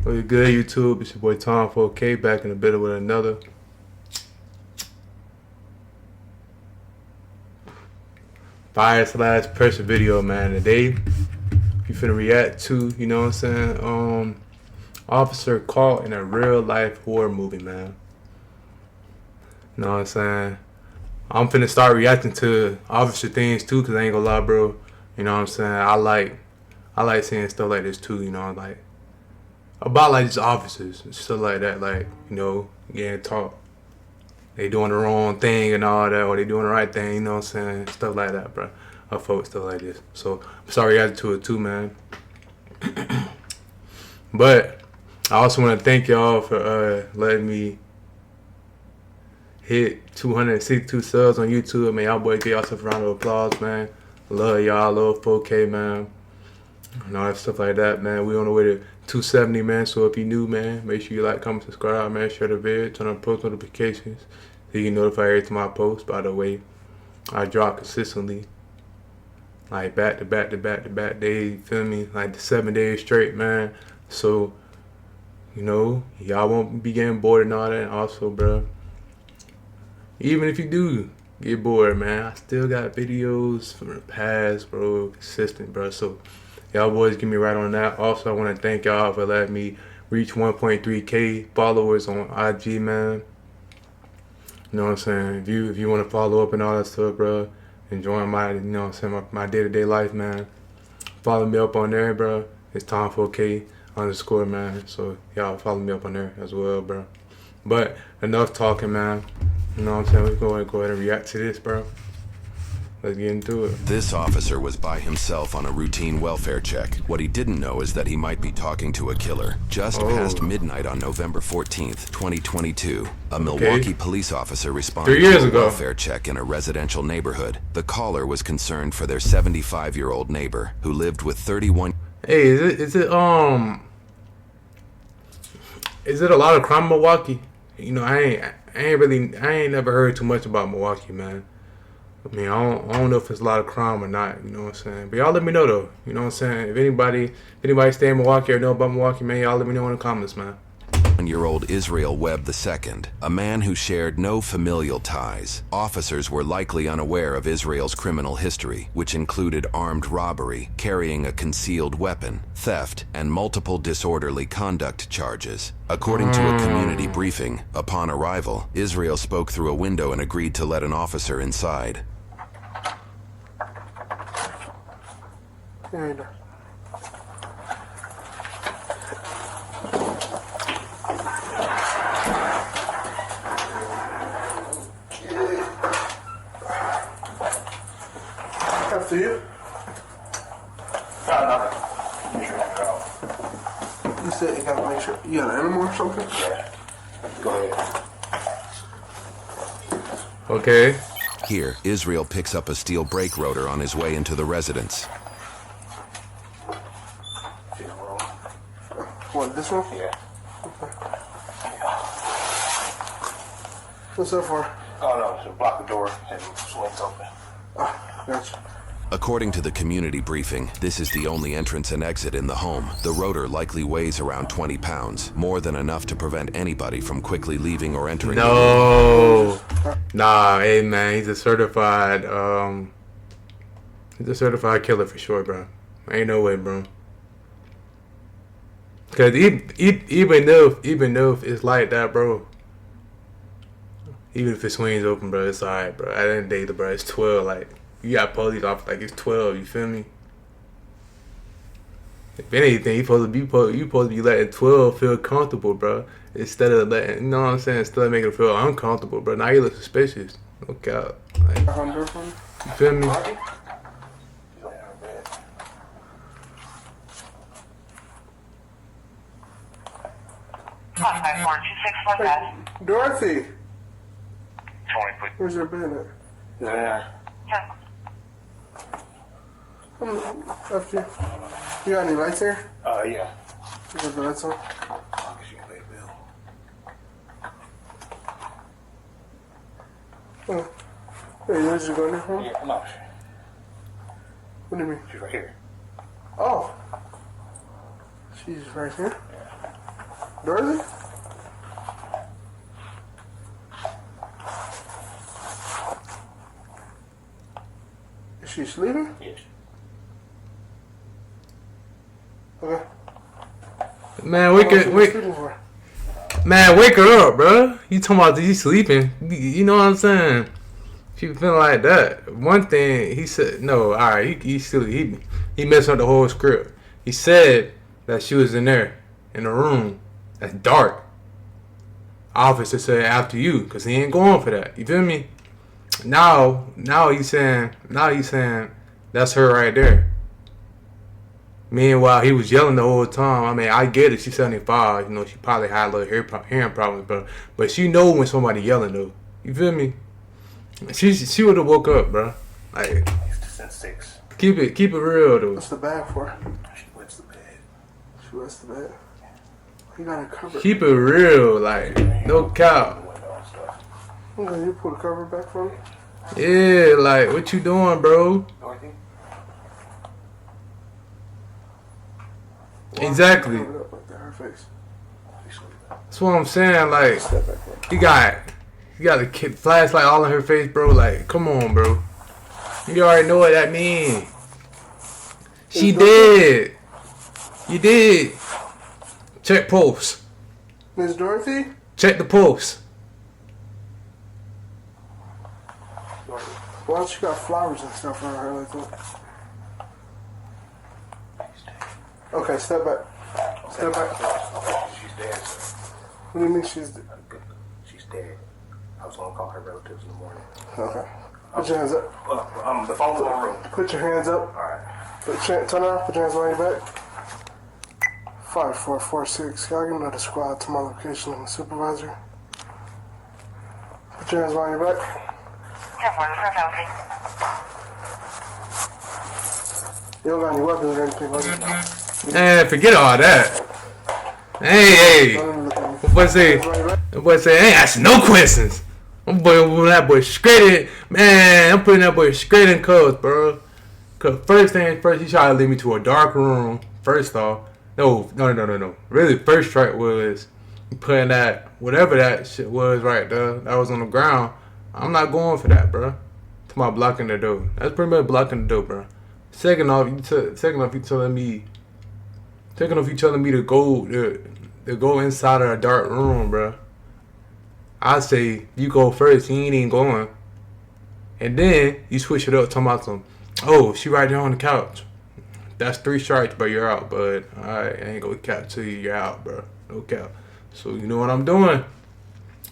What's good, YouTube? It's your boy Tom 4K back in a bit with another fire/pressure video, man. Today, you finna react to, you know what I'm saying? Officer caught in a real life horror movie, man. You know what I'm saying? I'm finna start reacting to officer things too, cause I ain't gonna lie, bro. You know what I'm saying? I like seeing stuff like this too. You know, like about like just officers and stuff like that. Like, you know, getting taught they doing the wrong thing and all that, or they doing the right thing. You know what I'm saying? Stuff like that, bro. I fuck with stuff like this. So I'm sorry reacting to it too, man. But I also want to thank y'all for letting me hit 262 subs on YouTube. Man, y'all boys give yourself a round of applause, man. Love y'all, love 4K, man. And all that stuff like that, man. We on the way to 270, man. So if you new, man, make sure you like, comment, subscribe, man. Share the video, turn on post notifications so you can notify every time I post. By the way, I drop consistently, like back to back to back to back days. You feel me? Like the 7 days straight, man. So, you know, y'all won't be getting bored and all that. And also, bro, even if you do get bored, man, I still got videos from the past, bro, consistent, bro. So y'all boys give me right on that. Also, I want to thank y'all for letting me reach 1.3K followers on IG, man. You know what I'm saying? If you want to follow up and all that stuff, bro, enjoying my, you know what I'm saying, my day-to-day life, man, follow me up on there, bro. It's Tom4K _ man. So y'all follow me up on there as well, bro. But enough talking, man. You know what I'm saying? Let's go ahead and react to this, bro. Let's get into it. This officer was by himself on a routine welfare check. What he didn't know is that he might be talking to a killer. Just past midnight on November 14th, 2022, a Milwaukee police officer responded to a welfare check in a residential neighborhood. The caller was concerned for their 75-year-old neighbor who lived with 31. Hey, is it a lot of crime in Milwaukee? You know, I ain't never heard too much about Milwaukee, man. I mean, I don't know if it's a lot of crime or not, you know what I'm saying? But y'all let me know, though. You know what I'm saying? If anybody stay in Milwaukee or know about Milwaukee, man, y'all let me know in the comments, man. Year-old Israel Webb II, a man who shared no familial ties. Officers were likely unaware of Israel's criminal history, which included armed robbery, carrying a concealed weapon, theft, and multiple disorderly conduct charges. According to a community briefing, upon arrival, Israel spoke through a window and agreed to let an officer inside. After you? You said you gotta make sure you got an animal or something? Yeah. Go ahead. Okay. Here, Israel picks up a steel brake rotor on his way into the residence. What, this one? Yeah. What's that for? Oh no, to block the door and swings open. Gotcha. According to the community briefing, this is the only entrance and exit in the home. The rotor likely weighs around 20 pounds, more than enough to prevent anybody from quickly leaving or entering. No. Nah, hey, man, he's a certified killer for sure, bro. Ain't no way, bro. Cause even if it's like that, bro, even if it swings open, bro, it's alright, bro. At the end of the day, bro, it's 12. Like, you got police off like it's 12. You feel me? If anything, you supposed to be letting 12 feel comfortable, bro. Instead of letting, you know what I'm saying? Instead of making it feel uncomfortable, bro. Now you look suspicious. No cap. Like, you feel me? Dorothy! 20 foot. Where's your bed at? Yeah. After you. You got any lights here? Yeah. You got the lights on? As long as you can pay a bill. Oh. Hey, yours is going there for me? Yeah, no. What do you mean? She's right here. Oh. She's right here? Yeah. Dorothy? Is she sleeping? Yes. Okay. Man, wake What's she wake, sleeping for? man, wake her up, bro. You talking about you sleeping? You know what I'm saying? She feeling like that. One thing he said, no, all right, he messed up the whole script. He said that she was in there in the room that's dark. Officer said after you, cause he ain't going for that. You feel me? Now he's saying that's her right there. Meanwhile, he was yelling the whole time. I mean, I get it. She's 75. You know, she probably had a little hearing problems, but she know when somebody yelling though. You feel me? She would have woke up, bro. Like, Since 6. keep it real though. What's the bag for? She wets the bed. She wets the bed. You got it covered. Keep it real, like no cap. Window and stuff. Okay, you pull the cover back for me? Yeah, like what you doing, bro? Dorothy? Exactly. Cover it up like that, her face. She's sleeping. That's what I'm saying. Like, Step back for me. you got the flashlight all in her face, bro. Like, come on, bro. You already know what that mean. She did. You did. Check pulse. Miss Dorothy? Check the pulse. Dorothy? Why don't you got flowers and stuff on her like that? She's dead. Okay, step back. Step back. Okay, she's dead, sir. What do you mean she's... She's dead. I was gonna call her relatives in the morning. Okay. Put your hands up. The phone's in the room. Put your hands up. Alright. Turn around. Put your hands behind your back. 5446. Can I get another squad to my location? I'm a supervisor. Put your hands behind your back. You don't got any weapons or anything like that. Man, forget all that. Hey. Don't even look at me. What boy say? Hands behind your back. That boy say, I ain't asking no questions. That boy straight in, man, I'm putting that boy straight in cuffs, bro. Cause first thing first, he tried to lead me to a dark room. First off, no. Really, first strike was putting that, whatever that shit was right there, that was on the ground. I'm not going for that, bro. To my blocking the door. That's pretty much blocking the door, bro. Second off, you telling me to go inside of a dark room, bro. I say you go first. He ain't even going, and then you switch it up. Talking about some. Oh, she right there on the couch. That's 3 strikes, bro. You're out, bud. Alright, I ain't gonna cap to you. You're out, bro. No cap. So you know what I'm doing.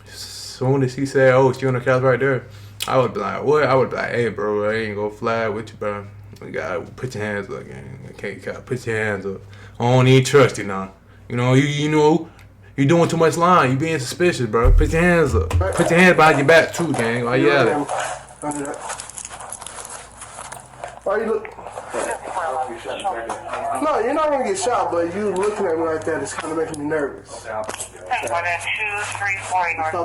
Soon as he said, "Oh, she on the couch right there," I would be like, "What?" I would be like, "Hey, bro, I ain't gonna fly with you, bro. You gotta put your hands up, gang. I can't cap. Put your hands up. I don't even trust you now. You know, you know." You doing too much line. You being suspicious, bro. Put your hands up. Put your hands behind your back too, gang. Why you at it? Don't do that. Why you look? No, you're not gonna get shot, but you looking at me like that is kind of making me nervous. Stop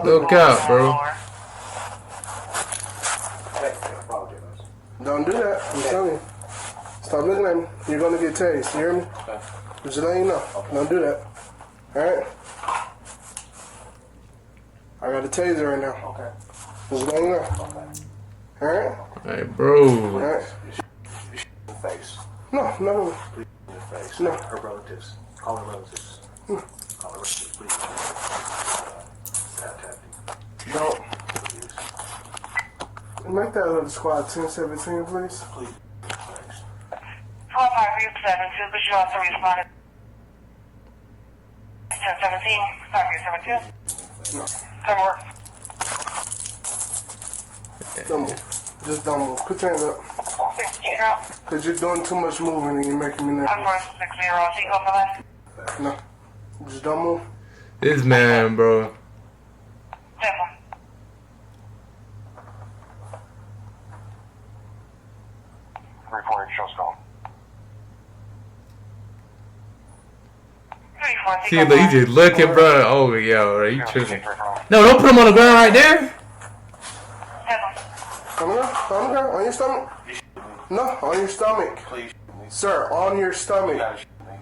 Look out, bro. Don't do that. I'm telling you. Stop looking at me. You're gonna get tased. You hear me? Just letting you know. Don't do that. Alright? I got a taser right now. Okay. Just letting you know. Alright? Hey, bro. Alright? In the face. No. In the face. No. Her relatives. Call her relatives. Call her relatives, please. Tap. Don't. Please. Make that little squad 1017, please. Please. Thanks. 4572, could you also respond to 1017, 5372? No. Come work. Don't move. Just don't move. Put your hands up. 60, Because you're doing too much moving and you're making me nervous. 1460, seat over left. No. Just don't move. This man, bro. Temple. Reported show skull. See, look, he just looking, bro. Oh, yo, you tripping. No, don't put him on the ground right there. On the ground? On your stomach? No, on your stomach. Please shoot me. Sir, on your You stomach. gotta shoot me.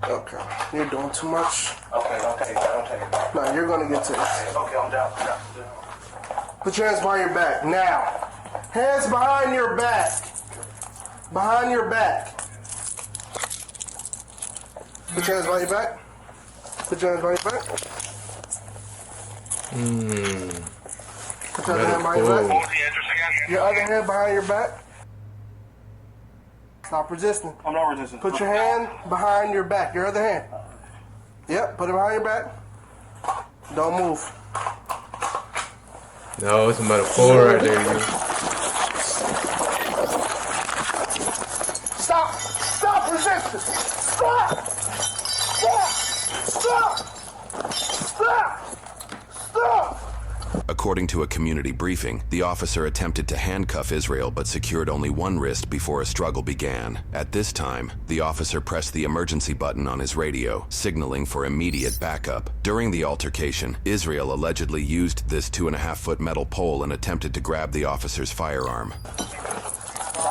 Okay. You're doing too much. Okay, don't take it. Don't take it. No, you're gonna get tased. Okay, I'm down. Put your hands behind your back. Now. Hands behind your back. Behind your back. Put your hands behind your back. Put your hands behind your back. Put your other hand behind your back. Your other hand behind your back. Stop resisting. I'm not resisting. Put your hand behind your back. Your other hand. Yep, put it behind your back. Don't move. No, it's a metaphor right there, you. Stop! Stop resisting! Stop! Stop! Stop! Stop! Stop! According to a community briefing, the officer attempted to handcuff Israel but secured only one wrist before a struggle began. At this time, the officer pressed the emergency button on his radio, signaling for immediate backup. During the altercation, Israel allegedly used this 2.5-foot metal pole and attempted to grab the officer's firearm.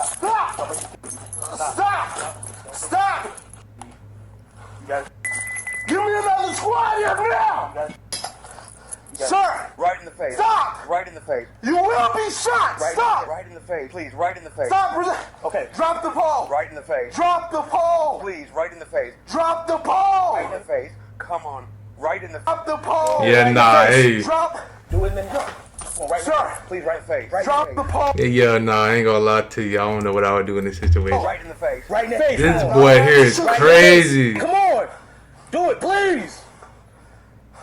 Stop! Stop! Stop! Give me another squad here now! Sir! Right in the face. Stop! Right in the face. You will be shot! Right, Stop! right in the face. Please, right in the face. Stop! Okay. Drop the pole! Right in the face. Drop the pole! Please, right in the face. Drop the pole! Right in the face. Come on. Right in the face. Drop the pole! Yeah, Right in nah, the face. hey. Drop! Do it in the Come on, right in the Sir. face. Please, right in the face. Right Drop in the the face. pole! Yeah, nah, I ain't gonna lie to you. I don't know what I would do in this situation. Right in the face. Right in the face. This boy here is crazy. Come on. Do it, please.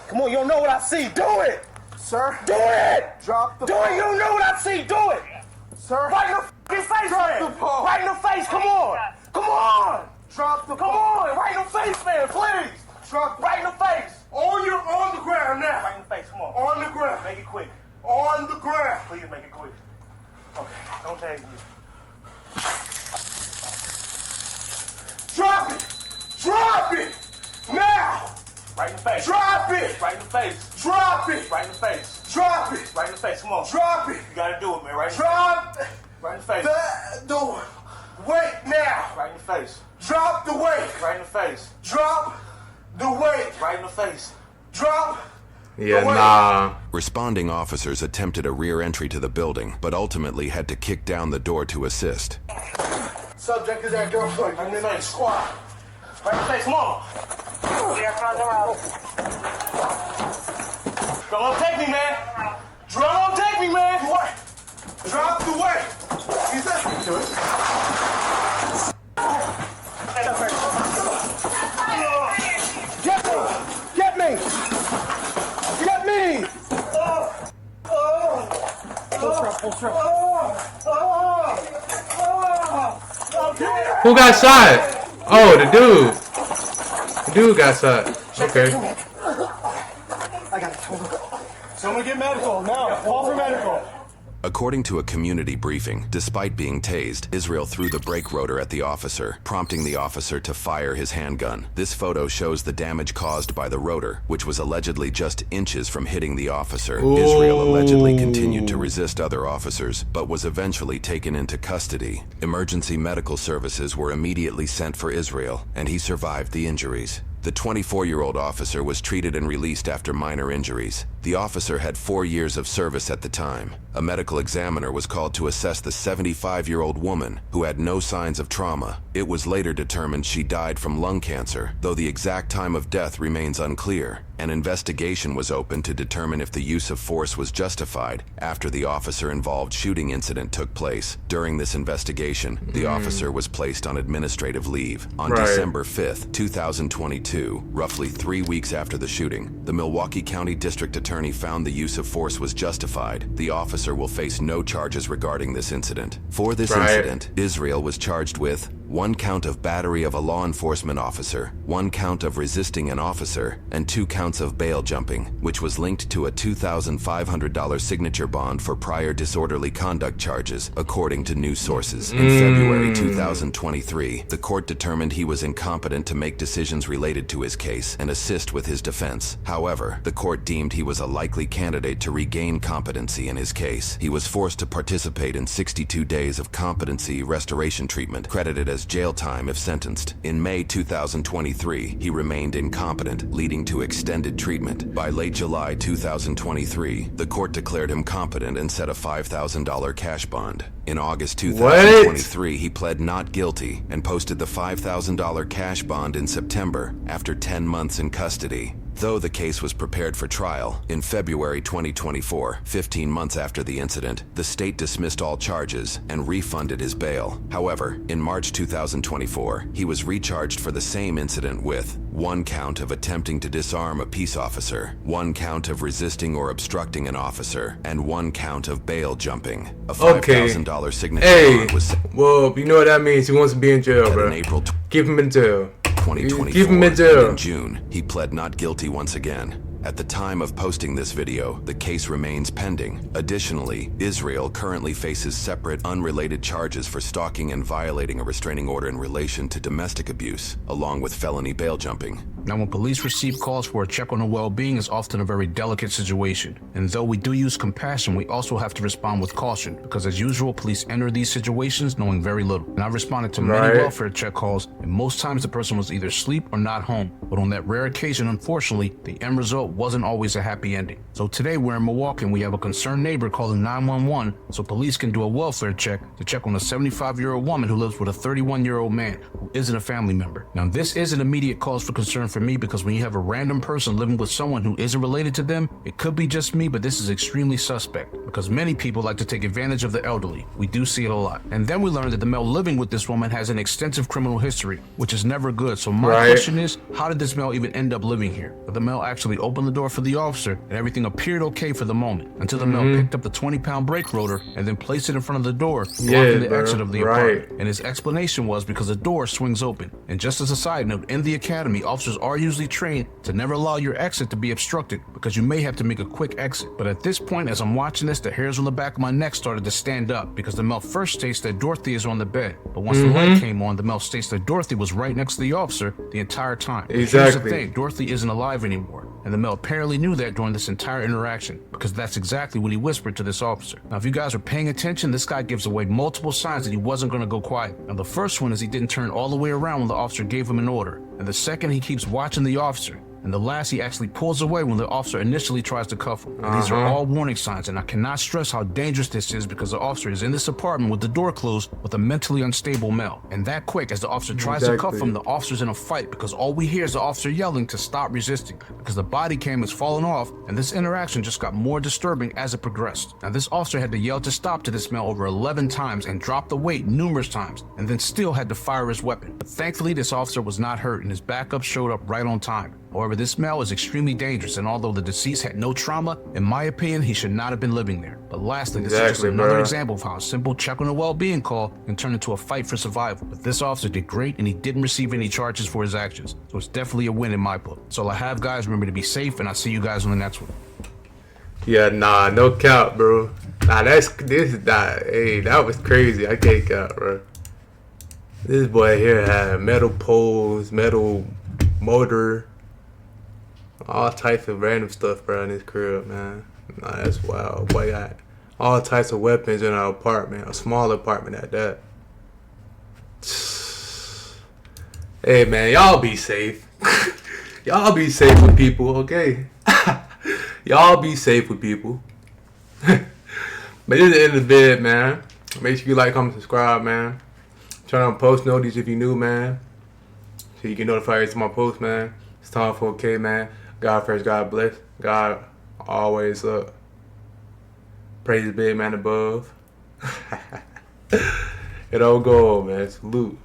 Come on, you don't know what I see. Do it. Sir! Do it. Drop the Do pole! it. You don't know what I see. Do it. Sir! Right in the fucking face, man. the pole. Right in the face. Come on. Come on. Drop the Come pole! on. Right in the face, man. Please. Drop Right in the face. on the ground now! Right in the face. Come on. On the ground! Make it quick. On the ground! Please make it quick. Okay. Don't take me. Drop it! Drop it! Now! Right in the face. Drop it! Right in the face. Drop it! Right in the face. Drop it! Right in the face. Come on. Drop it! You gotta do it, man. Right in the face. Drop Right in the face. the weight now! Right in the face. Drop the weight! Right in the face. Drop the weight! Right in the face. Drop! Yeah, the weight. nah. Responding officers attempted a rear entry to the building, but ultimately had to kick down the door to assist. Subject is at gunpoint. I'm in that squad. Right in the face. Come on. We are from the road. Don't take me, man. Drop! Don't take me, man. What? Drop the weight! He said, do it. Get me. Get me. Who got shot? Oh, the dude. The dude got shot. Okay. Someone get medical now. Call for medical. According to a community briefing, despite being tased, Israel threw the brake rotor at the officer, prompting the officer to fire his handgun. This photo shows the damage caused by the rotor, which was allegedly just inches from hitting the officer. Israel allegedly continued to resist other officers, but was eventually taken into custody. Emergency medical services were immediately sent for Israel, and he survived the injuries. The 24-year-old officer was treated and released after minor injuries. The officer had 4 years of service at the time. A medical examiner was called to assess the 75-year-old woman, who had no signs of trauma. It was later determined she died from lung cancer, though the exact time of death remains unclear. An investigation was opened to determine if the use of force was justified after the officer-involved shooting incident took place. During this investigation, the officer was placed on administrative leave. On Right. December 5th, 2022, roughly 3 weeks after the shooting, the Milwaukee County District Attorney found the use of force was justified. The officer will face no charges regarding this incident. For this Right. incident, Israel was charged with 1 count of battery of a law enforcement officer, 1 count of resisting an officer, and 2 counts of bail jumping, which was linked to a $2,500 signature bond for prior disorderly conduct charges, according to news sources. In February 2023, the court determined he was incompetent to make decisions related to his case and assist with his defense. However, the court deemed he was a likely candidate to regain competency in his case. He was forced to participate in 62 days of competency restoration treatment, credited as as jail time if sentenced. In May 2023, he remained incompetent, leading to extended treatment. By late July 2023, the court declared him competent and set a $5,000 cash bond. In August 2023, he pled not guilty and posted the $5,000 cash bond in September after 10 months in custody. Though the case was prepared for trial, in February 2024, 15 months after the incident, the state dismissed all charges and refunded his bail. However, in March 2024, he was recharged for the same incident with 1 count of attempting to disarm a peace officer, 1 count of resisting or obstructing an officer, and 1 count of bail jumping. A $5,000 signature bond was set well, you know what that means. He wants to be in jail, bro. in April Keep him in jail. 2024. Keep him in jail. And in June, he pled not guilty once again. At the time of posting this video, the case remains pending. Additionally, Israel currently faces separate, unrelated charges for stalking and violating a restraining order in relation to domestic abuse, along with felony bail jumping. Now, when police receive calls for a check on the well-being, it's often a very delicate situation. And though we do use compassion, we also have to respond with caution, because as usual, police enter these situations knowing very little. And I've responded to many welfare check calls, and most times the person was either asleep or not home. But on that rare occasion, unfortunately, the end result wasn't always a happy ending. So today we're in Milwaukee and we have a concerned neighbor calling 911 so police can do a welfare check to check on a 75-year-old woman who lives with a 31-year-old man who isn't a family member. Now, this is an immediate cause for concern for me, because when you have a random person living with someone who isn't related to them, it could be just me, but this is extremely suspect because many people like to take advantage of the elderly. We do see it a lot. And then we learned that the male living with this woman has an extensive criminal history, which is never good. So my question is, how did this male even end up living here? But the male actually opened the door for the officer and everything appeared okay for the moment until the male picked up the 20-pound brake rotor and then placed it in front of the door, blocking the exit of the apartment. And his explanation was because the door swings open. And just as a side note, in the academy, officers are usually trained to never allow your exit to be obstructed because you may have to make a quick exit. But at this point, as I'm watching this, the hairs on the back of my neck started to stand up because the male first states that Dorothy is on the bed. But once the light came on, the male states that Dorothy was right next to the officer the entire time. But here's the thing, Dorothy isn't alive anymore. And the male apparently knew that during this entire interaction because that's exactly what he whispered to this officer. Now, if you guys are paying attention, this guy gives away multiple signs that he wasn't going to go quiet. Now, the first one is he didn't turn all the way around when the officer gave him an order. And the second, he keeps watching the officer. And the last, he actually pulls away when the officer initially tries to cuff him. These are all warning signs, and I cannot stress how dangerous this is because the officer is in this apartment with the door closed with a mentally unstable male. And that quick, as the officer tries to cuff him, the officer's in a fight because all we hear is the officer yelling to stop resisting because the body cam is falling off, and this interaction just got more disturbing as it progressed. Now, this officer had to yell to stop to this male over 11 times and drop the weight numerous times, and then still had to fire his weapon. But thankfully, this officer was not hurt, and his backup showed up right on time. However, this male is extremely dangerous, and although the deceased had no trauma, in my opinion, he should not have been living there. But lastly, this is just another example of how a simple check on a well-being call can turn into a fight for survival. But this officer did great, and he didn't receive any charges for his actions. So it's definitely a win in my book. So all I have, guys, remember to be safe, and I'll see you guys on the next one. Yeah, nah, no cap, bro. Nah, that was crazy. I can't cap, bro. This boy here had metal poles, metal motor, all types of random stuff, bro, in his crib, man. Nah, that's wild. Boy got all types of weapons in our apartment, a small apartment at that. Hey, man, y'all be safe. Y'all be safe with people, okay? Y'all be safe with people. But this is the end of the vid, man. Make sure you like, comment, subscribe, man. Turn on post notices if you new, man, so you get notified of my post, man. It's time for okay, man. God first, God bless. God always up. Praise the big man above. It all go, man. Salute.